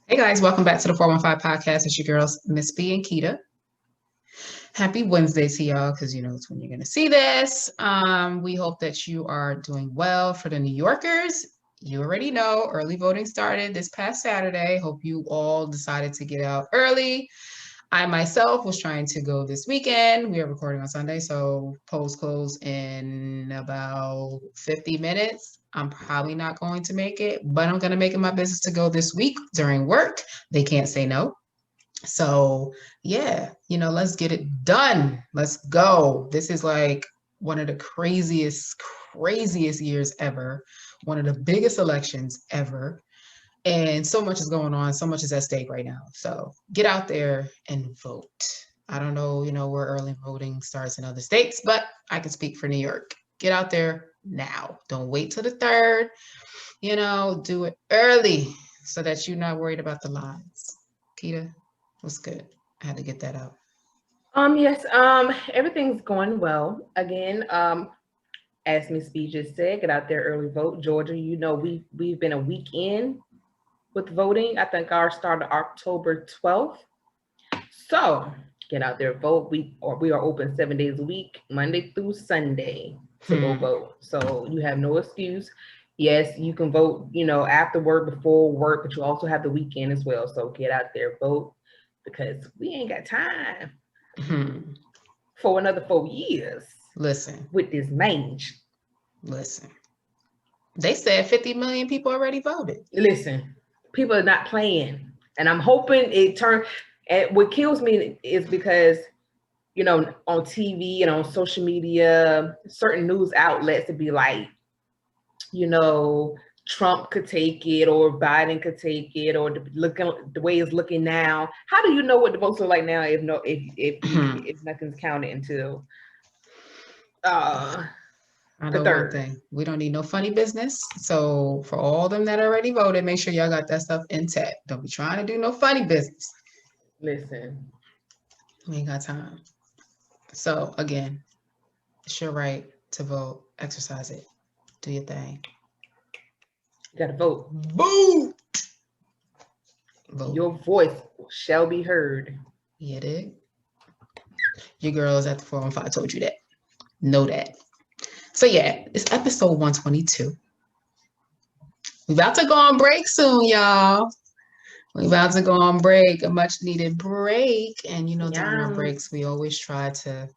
Hey guys, welcome back to the 415 podcast. It's your girls, Miss B and Keita. Happy Wednesday to y'all, because you know it's when you're gonna see this. We hope that you are doing well. For the New Yorkers, you already know early voting started this past Saturday. Hope you all decided to get out early. I myself was trying to go this weekend. We are recording on Sunday, so polls close in about 50 minutes. I'm probably not going to make it, but I'm going to make it my business to go this week during work. They can't say no. So, yeah, let's get it done. Let's go. This is like one of the craziest years ever, one of the biggest elections ever. And so much is going on, so much is at stake right now. So get out there and vote. I don't know, where early voting starts in other states, but I can speak for New York. Get out there now. Don't wait till the third. Do it early so that you're not worried about the lines. Keita, what's good? I had to get that out. Yes, everything's going well. Again, as Miss B just said, get out there early vote. Georgia, we've been a week in with voting. I think ours started October 12th. So get out there, vote. We are open 7 days a week, Monday through Sunday, to go vote. So you have no excuse. Yes, you can vote, after work, before work, but you also have the weekend as well. So get out there, vote, because we ain't got time for another 4 years. Listen, with this mange. listen. They said 50 million people already voted. Listen, people are not playing, and I'm hoping it turns. And what kills me is because on TV and on social media, certain news outlets to be like, Trump could take it or Biden could take it or the way it's looking now. How do you know what the votes are like now if nothing's counted until I know one thing. We don't need no funny business. So for all them that already voted, make sure y'all got that stuff intact. Don't be trying to do no funny business. Listen. We ain't got time. So again, it's your right to vote. Exercise it. Do your thing. You gotta vote. Vote. Your voice shall be heard. Yeah, dig. Your girls at the 415 told you that. Know that. So yeah, it's episode 122. We about to go on break soon, y'all. We about to go on break, a much needed break. And during our breaks, we always try to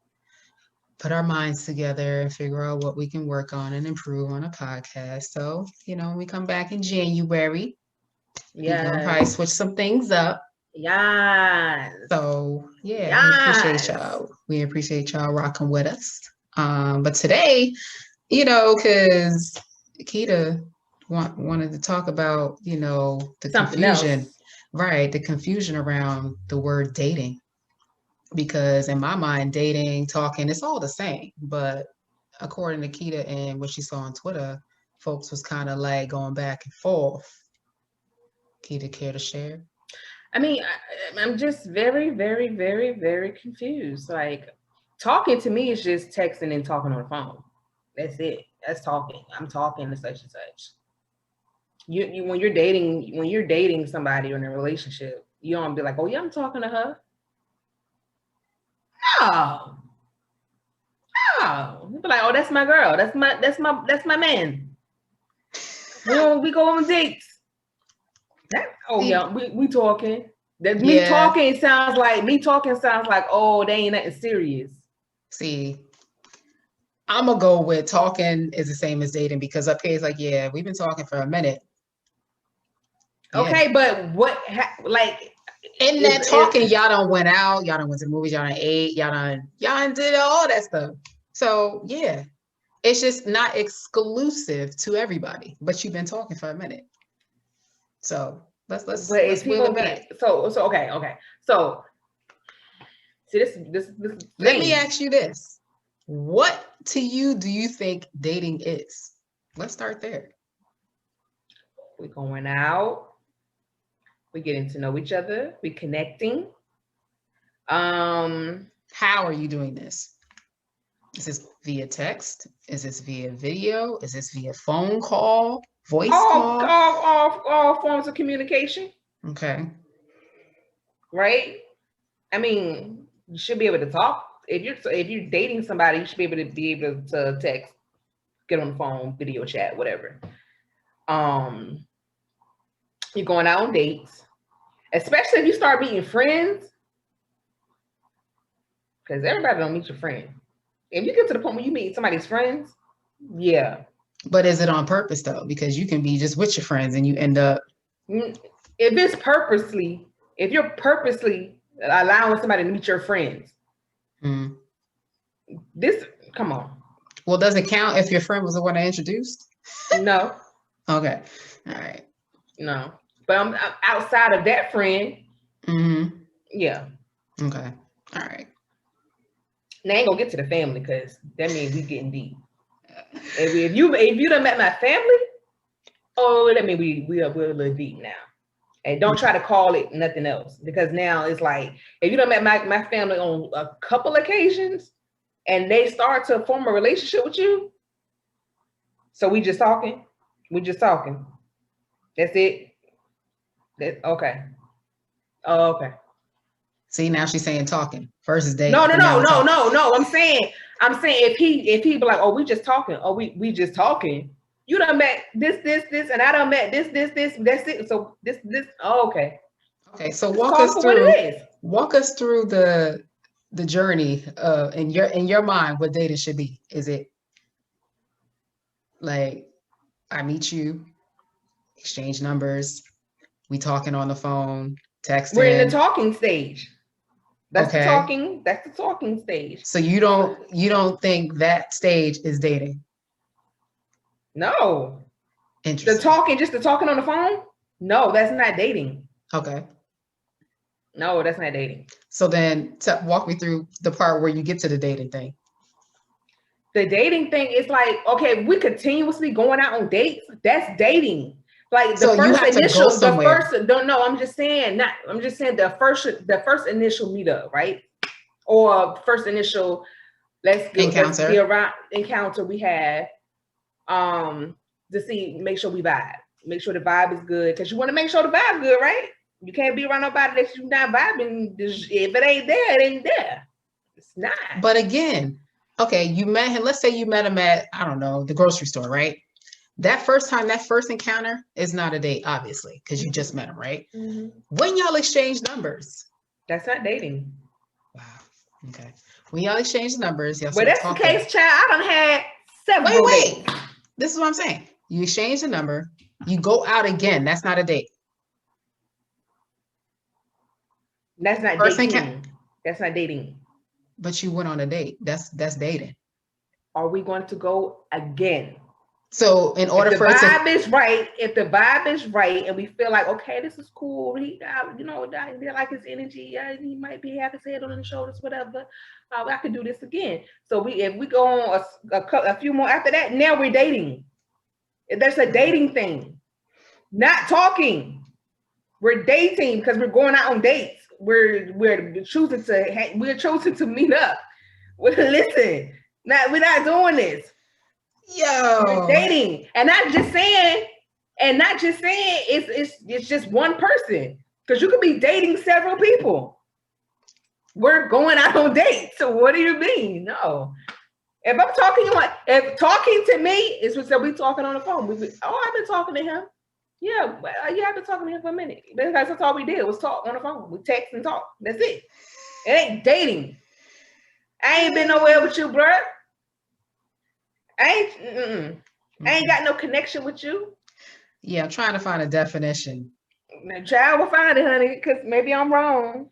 put our minds together and figure out what we can work on and improve on a podcast. So, when we come back in January, we're gonna probably switch some things up. Yeah. So yeah, we appreciate y'all. We appreciate y'all rocking with us. But today, because Keita wanted to talk about, the something confusion, else. Right? The confusion around the word dating. Because in my mind, dating, talking, it's all the same. But according to Keita and what she saw on Twitter, folks was kind of like going back and forth. Keita, care to share? I mean, I'm just very, very, very, very confused. Like, talking to me is just texting and talking on the phone. That's it. That's talking. I'm talking to such and such. You when you're dating somebody or in a relationship, you don't be like, oh yeah, I'm talking to her. No. No. You be like, oh, that's my girl. That's my man. We go on dates. Yeah, we talking. That me talking sounds like, oh, they ain't nothing serious. See, I'm gonna go with talking is the same as dating, because up here it's like, yeah, we've been talking for a minute. Okay, but what like in that talking, y'all done went out, y'all done went to the movies, y'all done ate, y'all done did all that stuff. So yeah, it's just not exclusive to everybody, but you've been talking for a minute. So let's wheel it back. So okay. So see this Let me ask you this. What to you do you think dating is? Let's start there. We're going out. We're getting to know each other. We're connecting. How are you doing this? Is this via text? Is this via video? Is this via phone call? Voice call? All forms of communication. Okay. right? I mean, you should be able to talk. If you're dating somebody, you should be able to text, get on the phone, video chat, whatever. You're going out on dates, especially if you start meeting friends, because everybody don't meet your friend. If you get to the point where you meet somebody's friends, yeah. But is it on purpose though? Because you can be just with your friends and you end up. If you're purposely allowing somebody to meet your friends, come on. Well, does it count if your friend was the one I introduced? No. Okay. All right. No. But I'm outside of that friend. Mm-hmm. Yeah. Okay. All right. Now I ain't gonna get to the family because that means we getting deep. If you done met my family, oh, that means we're a little deep now. And don't try to call it nothing else, because now it's like if you done met my family on a couple occasions and they start to form a relationship with you, so we just talking. That's it. Okay. Oh, okay. See, now she's saying talking versus dating. No. I'm saying if he be like, oh, we just talking. Oh, we just talking. You done met this, and I done met this. That's it. So this. Oh, okay. Okay. So walk us through the journey in your mind what dating should be. Is it like I meet you, exchange numbers, we talking on the phone, texting? We're in the talking stage. That's okay. That's the talking stage. So you don't think that stage is dating? No. Interesting. Just the talking on the phone? No, that's not dating. Okay. No, that's not dating. So then walk me through the part where you get to the dating thing. The dating thing is like, okay, we continuously going out on dates. That's dating. Like the first initial meetup, right? Or first initial encounter we have to make sure we vibe. Make sure the vibe is good, because you want to make sure the vibe is good, right? You can't be around nobody that you're not vibing. If it ain't there, it ain't there. It's not. But again, okay, you met him. Let's say you met him at, I don't know, the grocery store, right? That first encounter is not a date, obviously, because you just met him, right? Mm-hmm. When y'all exchange numbers, that's not dating. Wow. Okay. When y'all exchange numbers, y'all. Well, that's talking. The case, child. I done had several. Wait. This is what I'm saying. You exchange the number. You go out again. That's not a date. That's not dating. That's not dating. But you went on a date. That's dating. Are we going to go again? So in order for if the vibe is right, and we feel like, okay, this is cool. He, they like his energy. He might have his head on his shoulders, whatever. I could do this again. So if we go on a few more after that, now we're dating. That's a dating thing, not talking. We're dating because we're going out on dates. We're choosing to meet up. Listen, we're not doing this. Yo, we're dating, and not just saying it's just one person, because you could be dating several people. We're going out on dates. So what do you mean? No. If I'm talking, if talking to me is what we talking on the phone. I've been talking to him. Yeah, I've been talking to him for a minute. Because that's all we did was talk on the phone. We text and talk. That's it. It ain't dating. I ain't been nowhere with you, bruh. I ain't got no connection with you. Yeah, I'm trying to find a definition. Now, child will find it, honey, because maybe I'm wrong.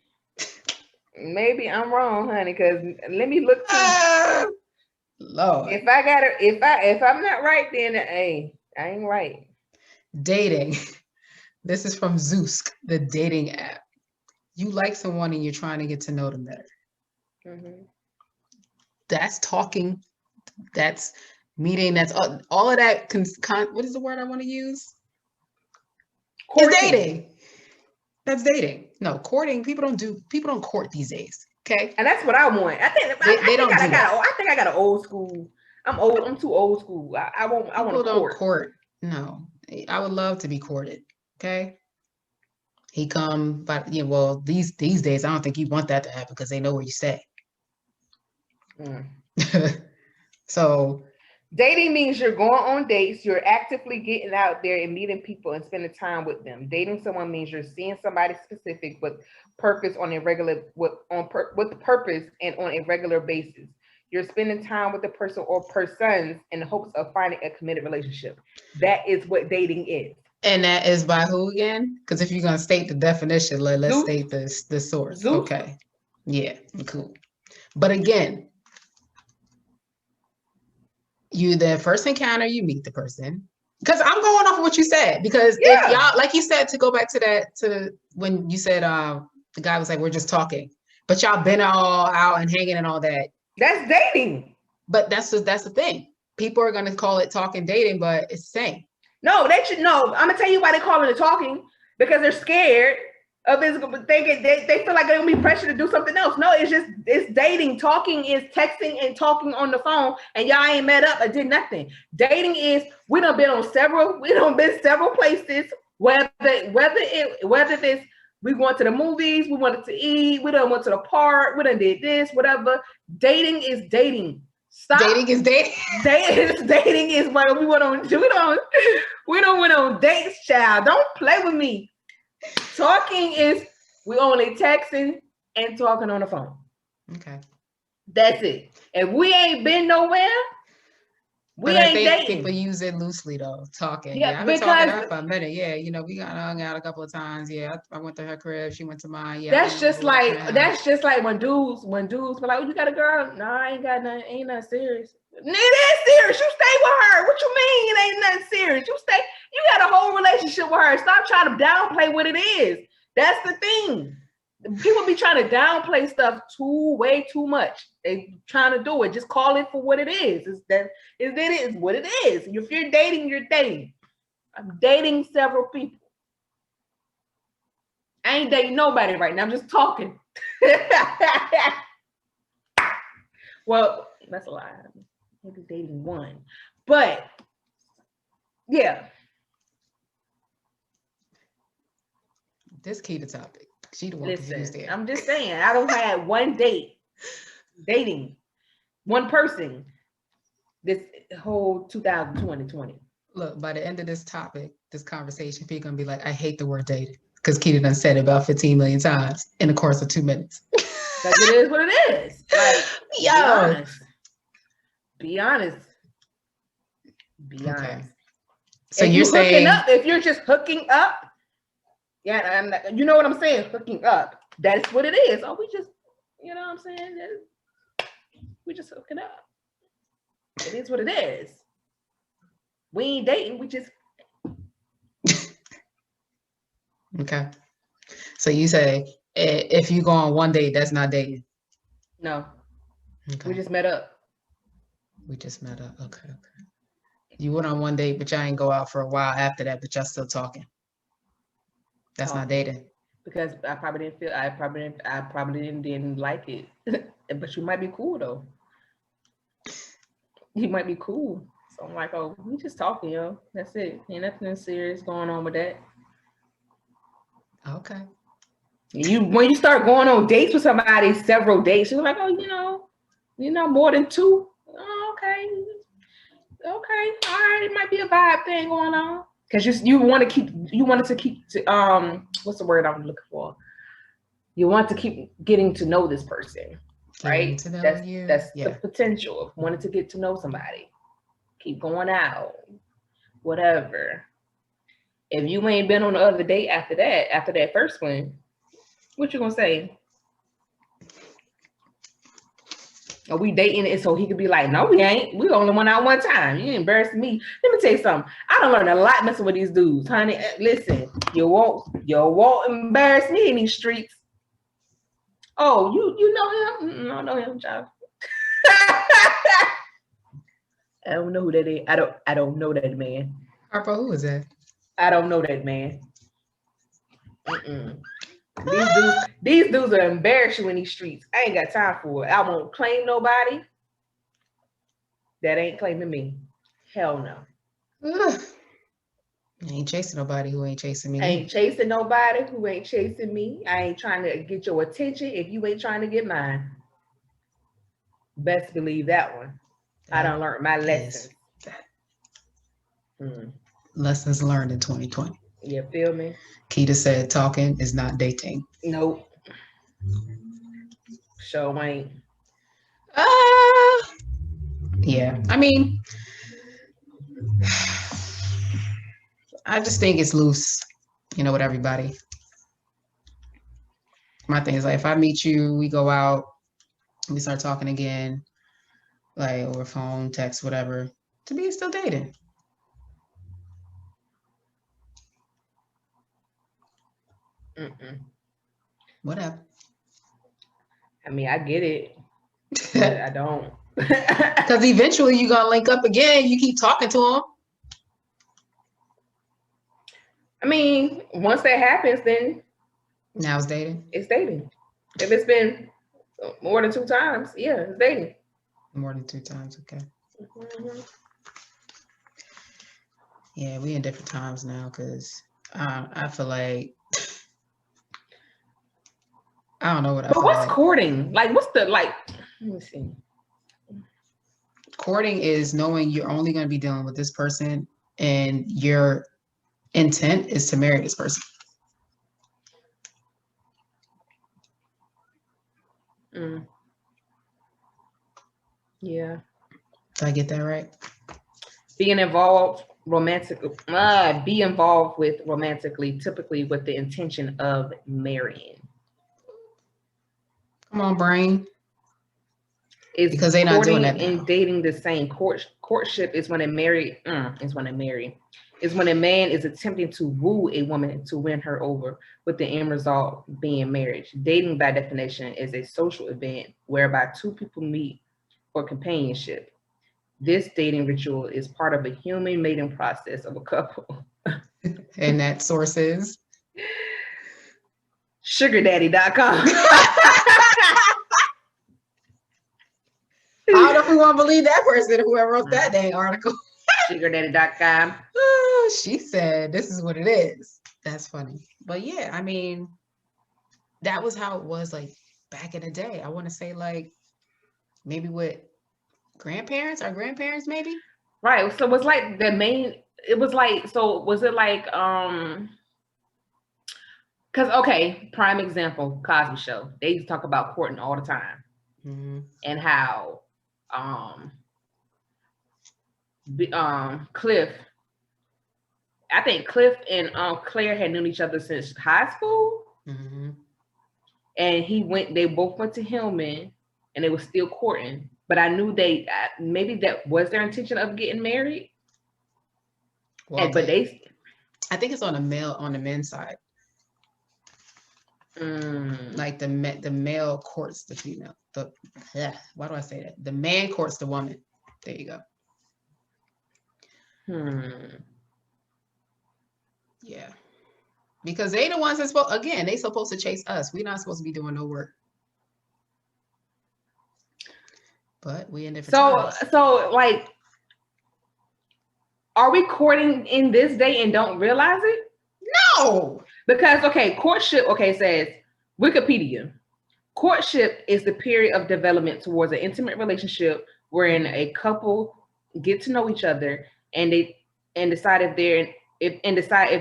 Maybe I'm wrong, honey, because let me look too. Lord. If I'm not right, then hey, I ain't right. Dating. This is from Zeus, the dating app. You like someone and you're trying to get to know them better. Mm-hmm. That's talking. That's meeting. That's all of that. What is the word I want to use? It's dating. That's dating. No, courting. People don't court these days. Okay. And that's what I want. I think I got an old school. I'm too old school. I want to court. Don't court. No. I would love to be courted. Okay. He come, but yeah, well, these days, I don't think you want that to happen because they know where you stay. So dating means you're going on dates, you're actively getting out there and meeting people and spending time with them. Dating someone means you're seeing somebody specific with purpose on a regular with purpose and on a regular basis. You're spending time with the person or persons in the hopes of finding a committed relationship. That is what dating is. And that is by who again? Because if you're gonna state the definition, let's state the source. Zeus. Okay. Yeah, cool. But again, you the first encounter, you meet the person. Because I'm going off of what you said. Because if y'all, like you said, to go back to that, to when you said the guy was like, we're just talking, but y'all been all out and hanging and all that. That's dating. But that's the thing. People are gonna call it talking dating, but it's the same. No, they should know. I'm gonna tell you why they call it talking, because they're scared of it. They feel like they're gonna be pressured to do something else. No, it's dating. Talking is texting and talking on the phone, and y'all ain't met up or did nothing. Dating is we done been several places. Whether this we went to the movies, we wanted to eat, we done went to the park, we done did this, whatever. Dating is dating. Stop. Dating is dating. Dating is what we went on. We don't went on dates, child. Don't play with me. Talking is we only texting and talking on the phone. Okay. That's it. If we ain't been nowhere, we ain't dating. People use it loosely though, talking. Yeah, I've been talking to her for a minute. Yeah, we got hung out a couple of times. Yeah, I went to her crib. She went to mine. Yeah. That's just like when dudes be like, oh, you got a girl? No, I ain't got nothing. Ain't nothing serious. It is serious. You stay with her. What you mean it ain't nothing serious? You got a whole relationship with her. Stop trying to downplay what it is. That's the thing. People be trying to downplay stuff way too much. They trying to do it. Just call it for what it is. It is what it is. If you're dating, you're dating. I'm dating several people. I ain't dating nobody right now. I'm just talking. Well, that's a lie. Maybe dating one. But yeah. This key to topic. She the one confused there. I'm just saying, I don't have one date dating one person this whole 2020. Look, by the end of this topic, this conversation, people gonna be like, I hate the word dating. Because Keita done said it about 15 million times in the course of 2 minutes. Because it is what it is. Like, be honest. Be honest. So you're saying if you're just hooking up, yeah, you know what I'm saying? Hooking up. That's what it is. Oh, we just, you know what I'm saying? We just hooking up. It is what it is. We ain't dating. We just. Okay. So you say if you go on one date, that's not dating? No. Okay. We just met up. Okay. You went on one date, but y'all ain't go out for a while after that, but y'all still talking. That's not dating. Because I probably didn't like it. But you might be cool though. You might be cool. So I'm like, oh, we just talking, yo. That's it. Ain't nothing serious going on with that. Okay. When you start going on dates with somebody, several dates, you're like, oh, more than 2. Oh, okay. All right. It might be a vibe thing going on. Because you wanted to keep what's the word I'm looking for? You want to keep getting to know this person, right? That's the potential of wanting to get to know somebody. Keep going out, whatever. If you ain't been on the other date after that first one, what you gonna say? Are we dating it so he could be like, no, we ain't. We only went out one time. You embarrassed me. Let me tell you something. I done learned a lot messing with these dudes, honey. Listen, you won't embarrass me in these streets. Oh, you know him? I don't know him, child. I don't know who that is. I don't know that man. Harpo, who is that? I don't know that man. These dudes are embarrass you in these streets. I ain't got time for it. I won't claim nobody that ain't claiming me. Hell no. I ain't chasing nobody who ain't chasing me. I ain't chasing nobody who ain't chasing me. I ain't trying to get your attention if you ain't trying to get mine. Best believe that one. I done learned my lessons. Lessons learned in 2020. You feel me? Keita said talking is not dating. Nope. Sure ain't. Yeah. I mean, I just think it's loose, with everybody. My thing is like, if I meet you, we go out, we start talking again, like over phone, text, whatever. To me, it's still dating. Whatever. I mean, I get it, but I don't. Because eventually you're gonna link up again. You keep talking to them. I mean, once that happens, then now it's dating. It's dating. If it's been more than 2 times, yeah, it's dating. More than 2 times, okay. Yeah, we in different times now because I feel like I don't know what I feel like. But what's courting? Like, what's the let me see. Courting is knowing you're only going to be dealing with this person and your intent is to marry this person. Yeah. Did I get that right? Being involved be involved with romantically, typically with the intention of marrying. Come on, brain. It's because they're not doing that now. And dating the same. Courtship is when a man is attempting to woo a woman to win her over, with the end result being marriage. Dating, by definition, is a social event whereby 2 people meet for companionship. This dating ritual is part of a human mating process of a couple. And that source is? SugarDaddy.com. I don't know if we want to believe that person, whoever wrote that dang article. SugarDaddy.com. Oh, she said this is what it is. That's funny. But yeah, I mean, that was how it was like back in the day. I want to say like maybe with our grandparents maybe. Right. So it was like was it like because okay, prime example, Cosby Show. They used to talk about courting all the time. And how Cliff, I think Cliff and Claire had known each other since high school. And they both went to Hillman and they were still courting, but I knew maybe that was their intention of getting married. Well, I think it's on the men's side. Like the male courts the female. Why do I say that? The man courts the woman. There you go. Yeah. Because they the ones that's they supposed to chase us. We're not supposed to be doing no work. But we in different times. So like, are we courting in this day and don't realize it? No. Because courtship says Wikipedia. Courtship is the period of development towards an intimate relationship wherein a couple get to know each other and decide if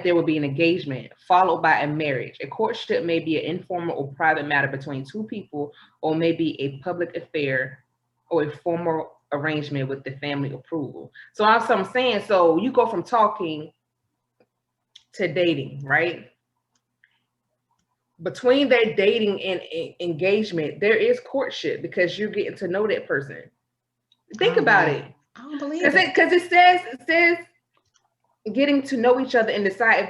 there will be an engagement followed by a marriage. A courtship may be an informal or private matter between 2 people, or may be a public affair or a formal arrangement with the family approval. So I'm saying, so you go from talking to dating, right? Between that dating and engagement, there is courtship because you're getting to know that person. Think about it. I don't believe it. Because it says getting to know each other and decide if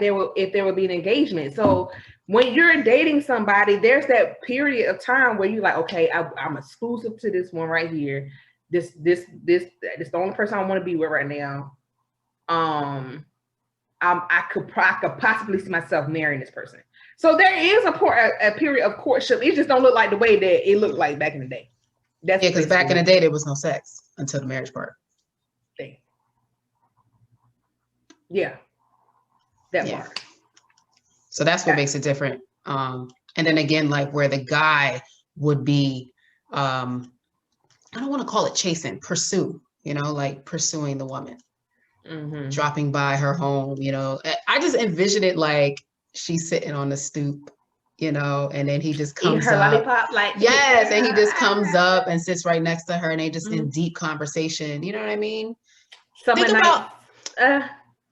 there will be an engagement. So when you're dating somebody, there's that period of time where you're like, okay, I'm exclusive to this one right here. This the only person I want to be with right now. I could possibly see myself marrying this person. So there is a period of courtship. It just don't look like the way that it looked like back in the day. Because back in the day there was no sex until the marriage part. Yeah. That Yeah. part. So that's what makes it different. And then again, like where the guy would be, I don't want to call it chasing, pursue, like pursuing the woman, dropping by her home, I just envision it like she's sitting on the stoop, and then he just Eating comes her up. lollipop, like Yes, and he just comes up and sits right next to her, and they just in deep conversation. You know what I mean? Summer Think night.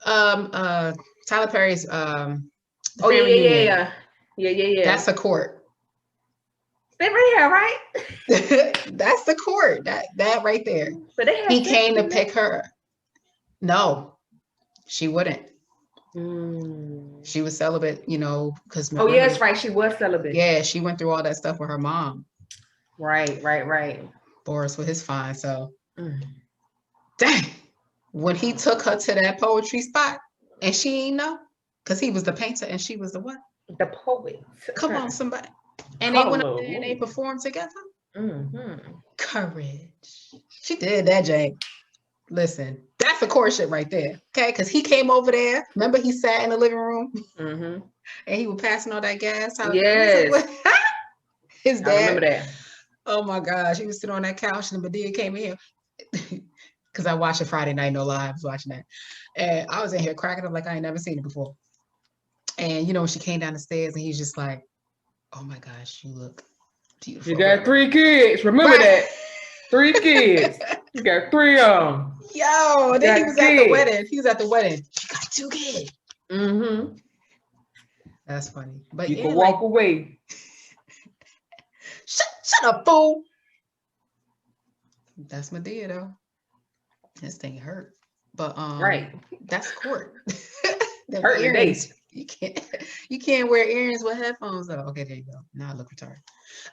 about Tyler Perry's Oh yeah. That's a court. They right here, right? That's the court. That right there. But they he came to pick her. No, she wouldn't. She was celibate, because oh yeah, that's right. She was celibate. Yeah, she went through all that stuff with her mom. Right. Boris with his fine. So dang. When he took her to that poetry spot and she ain't know, because he was the painter and she was the what? The poet. Come on, somebody. And they went up there and they performed together. Courage. She did that, Jay. Listen, that's a courtship right there. Okay, because he came over there. Remember, he sat in the living room and he was passing all that gas. Yes. His dad. I remember that. Oh my gosh, he was sitting on that couch and the Medea came in here. Because I watched it Friday night, no lie, I was watching that. And I was in here cracking up like I ain't never seen it before. And she came down the stairs and he's just like, oh my gosh, you look beautiful. You got 3 kids. Remember that. 3 kids. You got 3 of them. Yo, and then he was at the wedding. He was at the wedding. You got 2 kids. That's funny. But you can walk away. Shut up, fool. That's Medea though. This thing hurt. But right. That's court. Hurt earrings. You can't wear earrings with headphones though. Okay, there you go. Now I look retarded.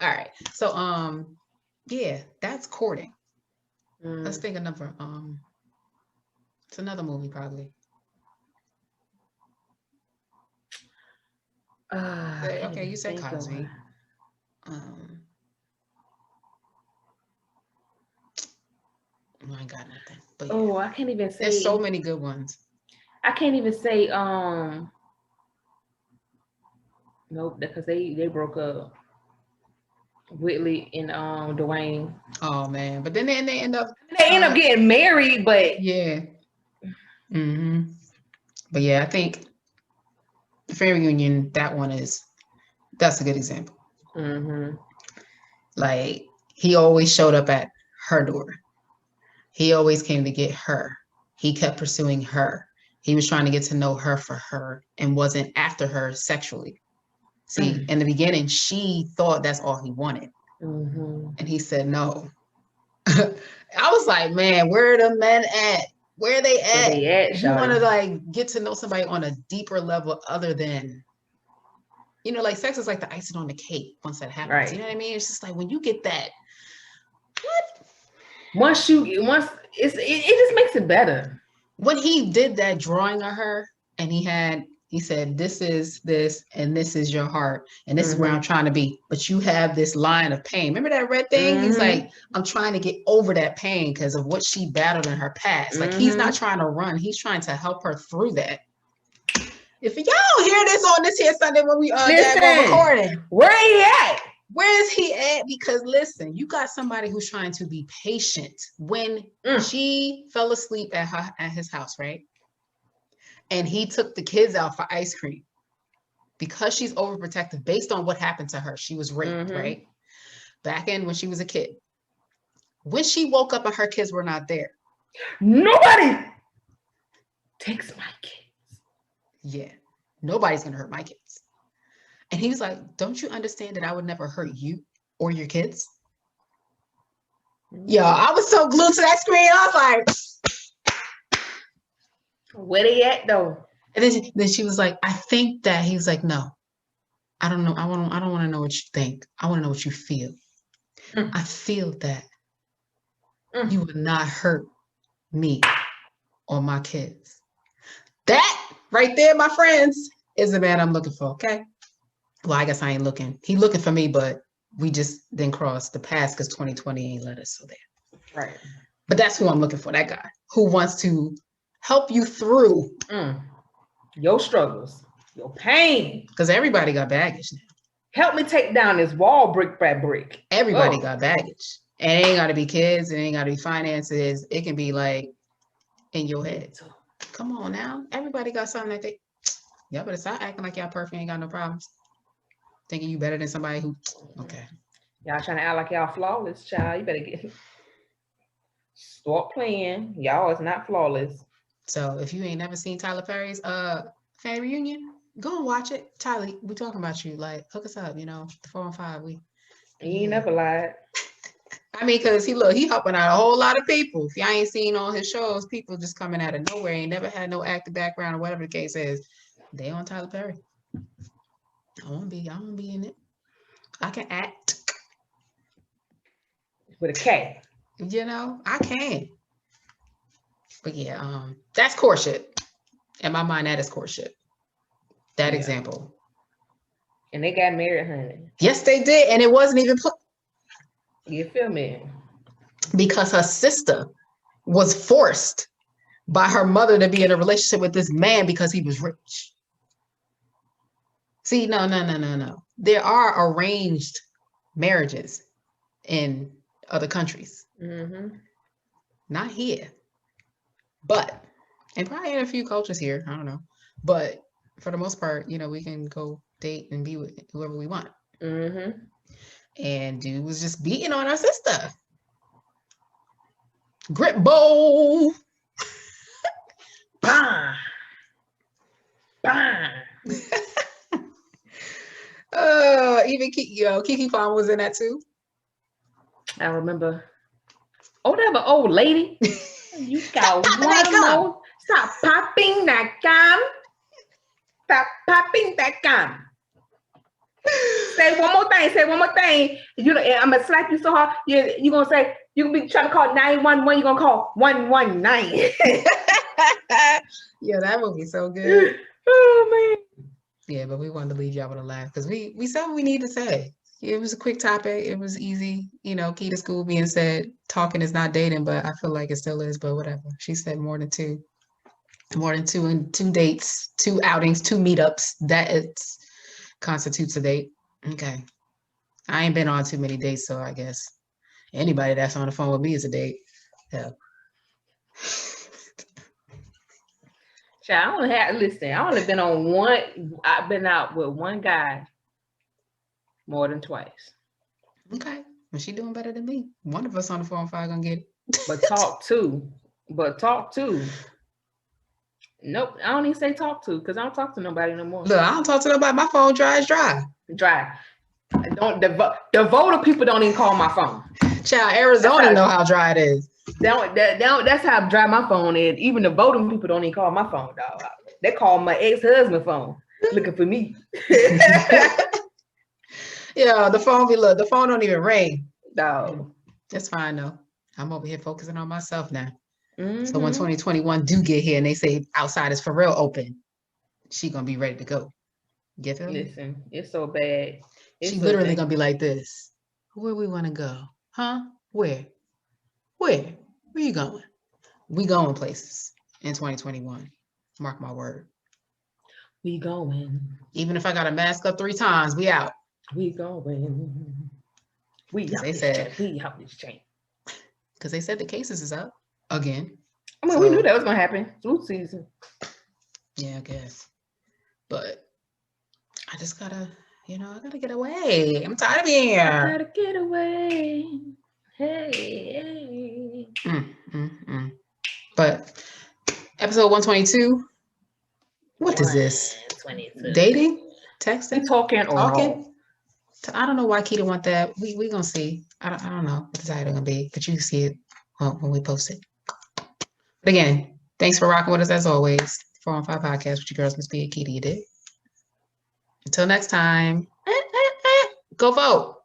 All right. So yeah, that's courting. Let's think of another it's another movie probably. Okay, you said Cosby. I ain't got nothing. But yeah. I can't even say. There's so many good ones. I can't even say nope, because they broke up. Whitley and Dwayne. Oh man, but then they end up getting married, but yeah. But yeah, I think the family reunion, that's a good example. Like he always showed up at her door. He always came to get her. He kept pursuing her. He was trying to get to know her for her and wasn't after her sexually. See, in the beginning, she thought that's all he wanted. And he said no. I was like, man, where are the men at? Where are they at? You want to like get to know somebody on a deeper level other than, like sex is like the icing on the cake once that happens. Right. You know what I mean? It's just like when you get that, what? Once it just makes it better. When he did that drawing of her and he said, this is this, and this is your heart, and this is where I'm trying to be. But you have this line of pain. Remember that red thing? He's like, I'm trying to get over that pain because of what she battled in her past. Like, he's not trying to run. He's trying to help her through that. If y'all don't hear this on this here Sunday when we recording, where he at? Where is he at? Because listen, you got somebody who's trying to be patient. When she fell asleep at his house, right? And he took the kids out for ice cream because she's overprotective based on what happened to her. She was raped, right? Back in when she was a kid. When she woke up and her kids were not there. Nobody takes my kids. Yeah. Nobody's going to hurt my kids. And he was like, don't you understand that I would never hurt you or your kids? Yo, I was so glued to that screen. I was like, where they at though? And then she was like, I think that. He was like, no, I don't know. I don't want to know what you think. I want to know what you feel. I feel that you would not hurt me or my kids. That right there, my friends, is the man I'm looking for. Okay. Well, I guess I ain't looking. He looking for me, but we just didn't cross the path because 2020 ain't let us. So there. Right. But that's who I'm looking for. That guy who wants to help you through Your struggles, your pain. Because everybody got baggage now. Help me take down this wall brick by brick. Everybody got baggage. And it ain't got to be kids. It ain't got to be finances. It can be like in your head. Come on now. Everybody got something that they, y'all better stop acting like y'all perfect, ain't got no problems. Thinking you better than somebody who, okay. Y'all trying to act like y'all flawless, child. You better start playing. Y'all is not flawless. So if you ain't never seen Tyler Perry's fan reunion, go and watch it. Tyler, we talking about you. Like, hook us up, you know, the 415. You ain't never lied. I mean, because he helping out a whole lot of people. If y'all ain't seen on his shows, people just coming out of nowhere, ain't never had no active background or whatever the case is. They on Tyler Perry. I wanna be in it. I can act. With a K. You know, I can. But yeah, that's courtship. In my mind, that is courtship. That example. And they got married, honey. Yes, they did. And it wasn't even You feel me? Because her sister was forced by her mother to be in a relationship with this man because he was rich. See, no. There are arranged marriages in other countries. Mm-hmm. Not here. But, and probably in a few cultures here, I don't know. But for the most part, you know, we can go date and be with whoever we want. Mm-hmm. And dude was just beating on our sister. Grip bowl. Bah. Bah. Even Keke Palmer was in that too. I remember. Oh, that was old lady. You got one more. Stop popping that gum. Stop popping that gum. Say one more thing. You know, I'm gonna slap you so hard. You gonna say you gonna be trying to call 911. You gonna call 119. Yeah, that movie so good. Oh man. Yeah, but we wanted to leave y'all with a laugh because we said what we need to say. It was a quick topic. It was easy. You know, key to school being said, talking is not dating, but I feel like it still is, but whatever. She said more than two and 2 dates, 2 outings, 2 meetups. That constitutes a date. Okay. I ain't been on too many dates, so I guess anybody that's on the phone with me is a date. Yeah. I only been on one. I've been out with one guy more than twice. Okay. Well, she doing better than me. One of us on the 415 gonna get it. But talk to. Nope. I don't even say talk to because I don't talk to nobody no more. Look, I don't talk to nobody. My phone dry. Dry. The voter people don't even call my phone. Child, Arizona know how dry it is. That's how dry my phone is. Even the voting people don't even call my phone, dog. They call my ex-husband phone looking for me. Yeah, the phone don't even ring. Dog. That's fine though. I'm over here focusing on myself now. Mm-hmm. So when 2021 do get here and they say outside is for real open, she gonna be ready to go. Get it? Listen, it's so bad. She literally gonna be like this. Where we wanna go? Huh? Where you going? We going places in 2021. Mark my word. We going. Even if I gotta mask up 3 times, we out. We going. We out this chain. Because they said the cases is up again. I mean, we knew that was gonna happen. Flu season. Yeah, I guess. But I just gotta, I gotta get away. I'm tired of being here. I gotta get away. Hey. But episode 122. What is this? 22. Dating? Texting? Talking? I don't know why Keita want that. We gonna see. I don't know what the title gonna be, but you can see it when we post it. But again, thanks for rocking with us as always. 415 Podcast with your girls, Miss B and Keita. You did. Until next time, go vote.